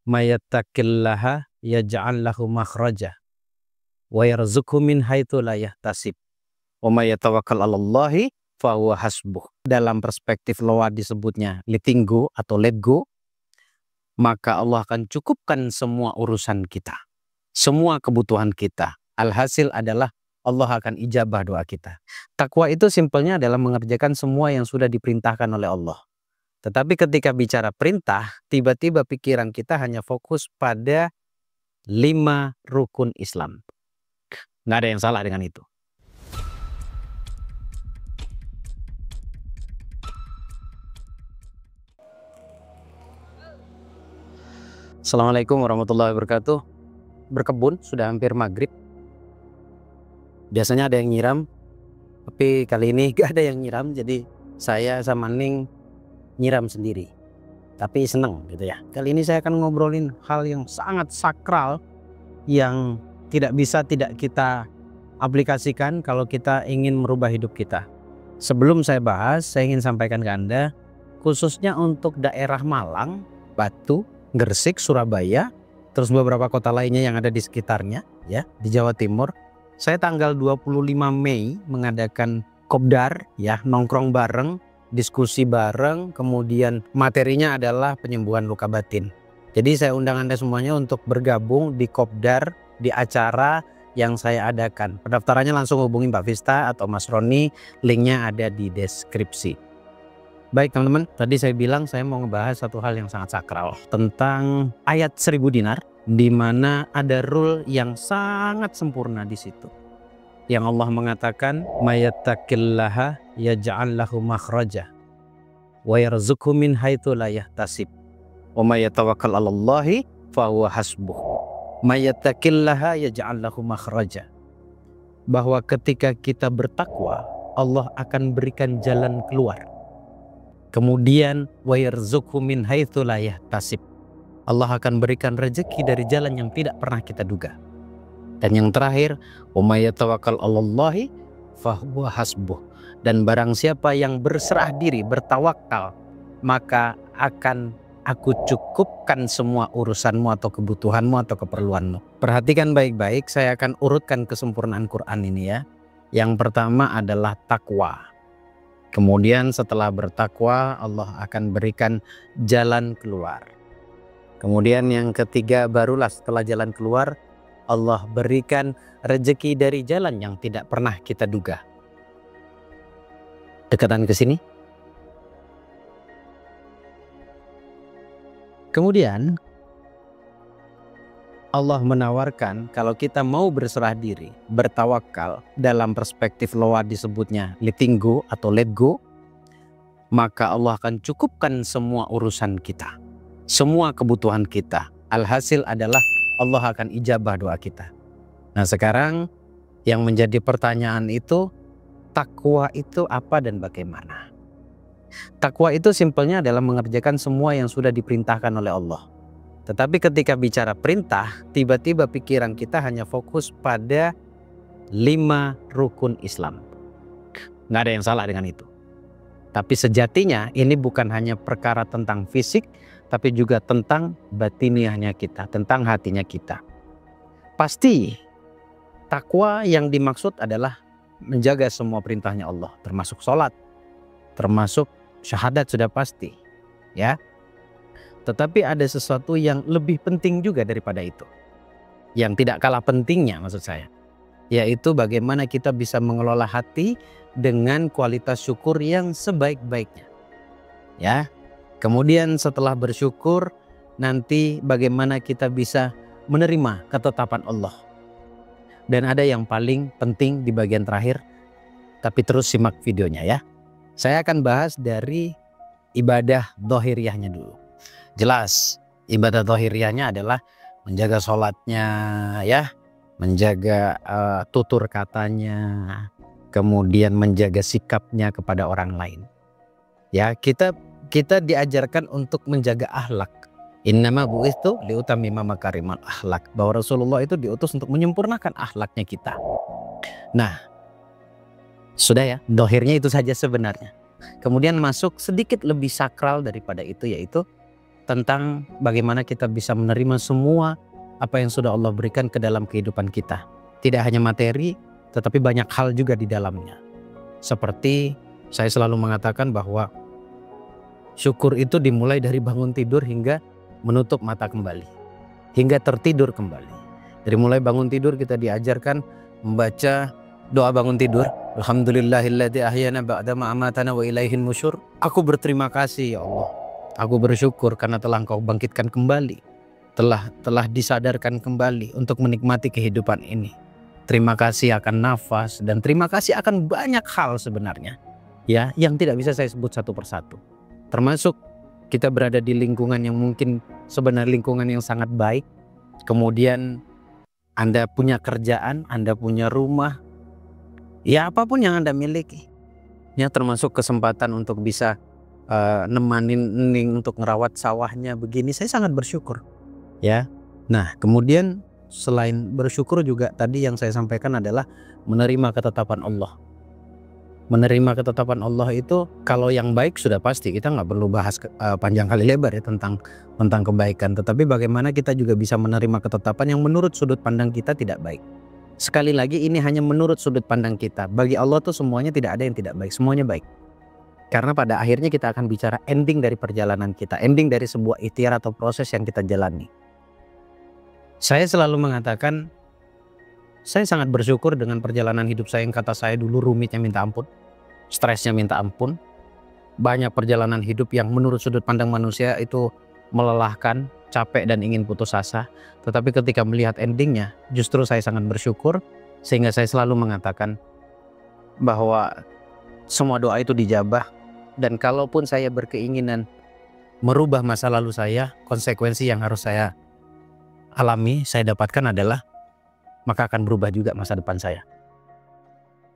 Mayattaqillaha yaj'al lahu makhraja wa yarzuqhu min haitsu la yahtasib. Wa may yatawakkal 'alallahi fahuwa hasbuh. Dalam perspektif loa disebutnya letting go atau let go, maka Allah akan cukupkan semua urusan kita, semua kebutuhan kita. Alhasil adalah Allah akan ijabah doa kita. Takwa itu simpelnya adalah mengerjakan semua yang sudah diperintahkan oleh Allah. Tetapi ketika bicara perintah, tiba-tiba pikiran kita hanya fokus pada 5 rukun Islam. Nggak ada yang salah dengan itu. Assalamualaikum warahmatullahi wabarakatuh. Berkebun, sudah hampir maghrib. Biasanya ada yang nyiram, tapi kali ini gak ada yang nyiram. Jadi saya sama Ning nyiram sendiri, tapi seneng gitu ya. Kali ini saya akan ngobrolin hal yang sangat sakral, yang tidak bisa tidak kita aplikasikan kalau kita ingin merubah hidup kita. Sebelum saya bahas, saya ingin sampaikan ke Anda, khususnya untuk daerah Malang, Batu, Gresik, Surabaya, terus beberapa kota lainnya yang ada di sekitarnya ya, di Jawa Timur. Saya tanggal 25 Mei mengadakan kopdar ya, nongkrong bareng, diskusi bareng, kemudian materinya adalah penyembuhan luka batin. Jadi saya undang Anda semuanya untuk bergabung di kopdar, di acara yang saya adakan. Pendaftarannya langsung hubungi Mbak Vista atau Mas Roni, linknya ada di deskripsi. Baik teman-teman, tadi saya bilang saya mau ngebahas satu hal yang sangat sakral tentang ayat 1000 dinar, di mana ada rule yang sangat sempurna di situ. Yang Allah mengatakan, mayattaqillaha yaj'al lahu makhraja wa yarzuqhu min haitsu la yahtasib. Wa may yatawakkal 'alallahi fahuwa hasbuh. Mayattaqillaha yaj'al lahu makhraja. Bahwa ketika kita bertakwa, Allah akan berikan jalan keluar. Kemudian wa yarzuqhu min haitsu la yahtasib. Allah akan berikan rezeki dari jalan yang tidak pernah kita duga. Dan yang terakhir, wa may yatawakkal 'alallahi fahuwa hasbuh. Dan barang siapa yang berserah diri, bertawakal, maka akan aku cukupkan semua urusanmu atau kebutuhanmu atau keperluanmu. Perhatikan baik-baik, saya akan urutkan kesempurnaan Quran ini ya. Yang pertama adalah takwa. Kemudian setelah bertakwa, Allah akan berikan jalan keluar. Kemudian yang ketiga, barulah setelah jalan keluar, Allah berikan rezeki dari jalan yang tidak pernah kita duga. Dekatan ke sini. Kemudian Allah menawarkan kalau kita mau berserah diri, bertawakal, dalam perspektif loa disebutnya letting go atau let go, maka Allah akan cukupkan semua urusan kita, semua kebutuhan kita. Alhasil adalah Allah akan ijabah doa kita. Nah sekarang yang menjadi pertanyaan itu, takwa itu apa dan bagaimana? Takwa itu simpelnya adalah mengerjakan semua yang sudah diperintahkan oleh Allah. Tetapi ketika bicara perintah, tiba-tiba pikiran kita hanya fokus pada 5 rukun Islam. Nggak ada yang salah dengan itu. Tapi sejatinya ini bukan hanya perkara tentang fisik, tapi juga tentang batiniahnya kita, tentang hatinya kita. Pasti takwa yang dimaksud adalah menjaga semua perintahnya Allah, termasuk sholat, termasuk syahadat sudah pasti ya. Tetapi ada sesuatu yang lebih penting juga daripada itu, yang tidak kalah pentingnya maksud saya, yaitu bagaimana kita bisa mengelola hati dengan kualitas syukur yang sebaik-baiknya ya. Kemudian setelah bersyukur, nanti bagaimana kita bisa menerima ketetapan Allah. Dan ada yang paling penting di bagian terakhir, tapi terus simak videonya ya. Saya akan bahas dari ibadah dhahiriyahnya dulu. Jelas ibadah dhahiriyahnya adalah menjaga sholatnya ya, menjaga tutur katanya, kemudian menjaga sikapnya kepada orang lain ya. Kita diajarkan untuk menjaga akhlak. Innama bu'itsu liutammima makarimal akhlak, bahwa Rasulullah itu diutus untuk menyempurnakan akhlaknya kita. Nah sudah ya, dhahirnya itu saja sebenarnya. Kemudian masuk sedikit lebih sakral daripada itu, yaitu tentang bagaimana kita bisa menerima semua apa yang sudah Allah berikan ke dalam kehidupan kita. Tidak hanya materi, tetapi banyak hal juga di dalamnya. Seperti saya selalu mengatakan bahwa syukur itu dimulai dari bangun tidur hingga menutup mata kembali, hingga tertidur kembali. Dari mulai bangun tidur kita diajarkan membaca doa bangun tidur. Alhamdulillahilladzi ahyana ba'da ma amatana wa ilaihin nusyur. Aku berterima kasih ya Allah. Aku bersyukur karena telah Engkau bangkitkan kembali. Telah disadarkan kembali untuk menikmati kehidupan ini. Terima kasih akan nafas dan terima kasih akan banyak hal sebenarnya. Ya, yang tidak bisa saya sebut satu persatu. Termasuk kita berada di lingkungan yang mungkin sebenarnya lingkungan yang sangat baik. Kemudian Anda punya kerjaan, Anda punya rumah, ya apapun yang Anda miliki. Ya, termasuk kesempatan untuk bisa nemanin Ning untuk ngerawat sawahnya begini, saya sangat bersyukur. Ya. Nah, kemudian selain bersyukur juga tadi yang saya sampaikan adalah menerima ketetapan Allah. Menerima ketetapan Allah itu kalau yang baik sudah pasti kita nggak perlu bahas panjang kali lebar ya tentang kebaikan. Tetapi bagaimana kita juga bisa menerima ketetapan yang menurut sudut pandang kita tidak baik. Sekali lagi ini hanya menurut sudut pandang kita. Bagi Allah tuh semuanya tidak ada yang tidak baik, semuanya baik. Karena pada akhirnya kita akan bicara ending dari perjalanan kita, ending dari sebuah ikhtiar atau proses yang kita jalani. Saya selalu mengatakan saya sangat bersyukur dengan perjalanan hidup saya yang kata saya dulu rumitnya minta ampun, stresnya minta ampun. Banyak perjalanan hidup yang menurut sudut pandang manusia itu melelahkan, capek dan ingin putus asa. Tetapi ketika melihat endingnya justru saya sangat bersyukur. Sehingga saya selalu mengatakan bahwa semua doa itu dijabah. Dan kalaupun saya berkeinginan merubah masa lalu saya, konsekuensi yang harus saya alami, saya dapatkan adalah maka akan berubah juga masa depan saya.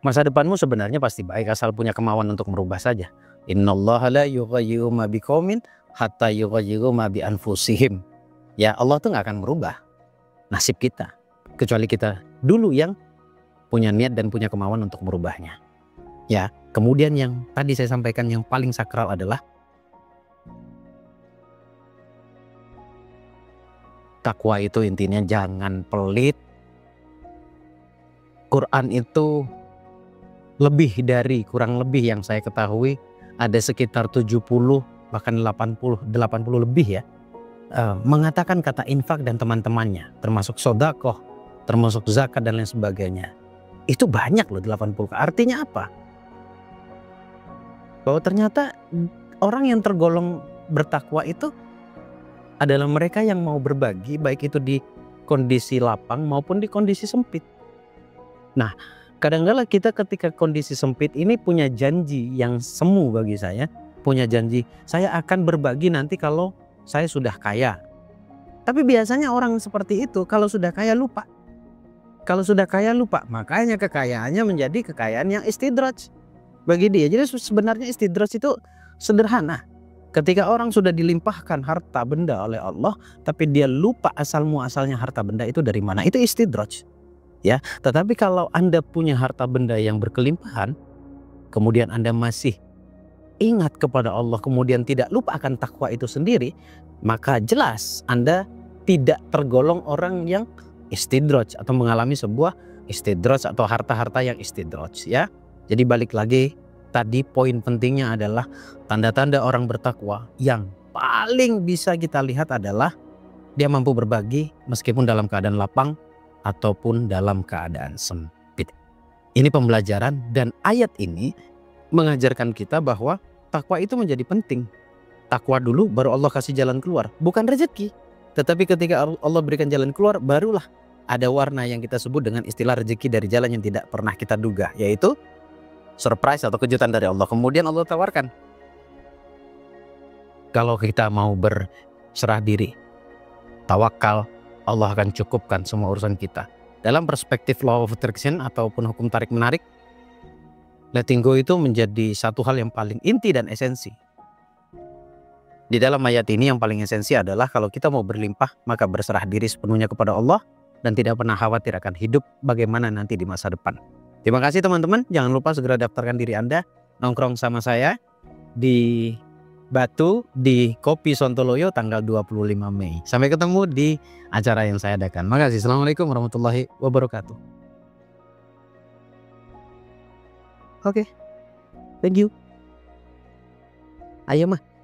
Masa depanmu sebenarnya pasti baik asal punya kemauan untuk merubah saja. Innallaha la yughayyiru ma biqaumin hatta yughayyiru ma bi anfusihim. Ya, Allah tuh nggak akan merubah nasib kita kecuali kita dulu yang punya niat dan punya kemauan untuk merubahnya. Ya, kemudian yang tadi saya sampaikan yang paling sakral adalah takwa itu intinya jangan pelit. Quran itu kurang lebih yang saya ketahui ada sekitar 70 bahkan 80 lebih ya mengatakan kata infak dan teman-temannya, termasuk sedekah, termasuk zakat dan lain sebagainya. Itu banyak loh 80. Artinya apa? Bahwa ternyata orang yang tergolong bertakwa itu adalah mereka yang mau berbagi, baik itu di kondisi lapang maupun di kondisi sempit. Nah, kadang-kala kita ketika kondisi sempit ini punya janji yang semu bagi saya. Punya janji, saya akan berbagi nanti kalau saya sudah kaya. Tapi biasanya orang seperti itu kalau sudah kaya lupa. Kalau sudah kaya lupa, makanya kekayaannya menjadi kekayaan yang istidraj bagi dia. Jadi sebenarnya istidraj itu sederhana. Ketika orang sudah dilimpahkan harta benda oleh Allah, tapi dia lupa asal muasalnya harta benda itu dari mana, itu istidraj. Ya, tetapi kalau Anda punya harta benda yang berkelimpahan, kemudian Anda masih ingat kepada Allah, kemudian tidak lupa akan takwa itu sendiri, maka jelas Anda tidak tergolong orang yang istidraj atau mengalami sebuah istidraj atau harta-harta yang istidraj ya. Jadi balik lagi tadi poin pentingnya adalah tanda-tanda orang bertakwa yang paling bisa kita lihat adalah dia mampu berbagi meskipun dalam keadaan lapang ataupun dalam keadaan sempit. Ini pembelajaran dan ayat ini mengajarkan kita bahwa takwa itu menjadi penting. Takwa dulu baru Allah kasih jalan keluar, bukan rezeki. Tetapi ketika Allah berikan jalan keluar, barulah ada warna yang kita sebut dengan istilah rezeki dari jalan yang tidak pernah kita duga, yaitu surprise atau kejutan dari Allah. Kemudian Allah tawarkan, kalau kita mau berserah diri, tawakal, Allah akan cukupkan semua urusan kita. Dalam perspektif law of attraction ataupun hukum tarik menarik, letting go itu menjadi satu hal yang paling inti dan esensi. Di dalam ayat ini yang paling esensi adalah kalau kita mau berlimpah, maka berserah diri sepenuhnya kepada Allah dan tidak pernah khawatir akan hidup bagaimana nanti di masa depan. Terima kasih teman-teman. Jangan lupa segera daftarkan diri Anda nongkrong sama saya di Batu di Kopi Sontoloyo tanggal 25 Mei. Sampai ketemu di acara yang saya adakan. Makasih. Assalamualaikum warahmatullahi wabarakatuh. Oke. Thank you. Ayo mah.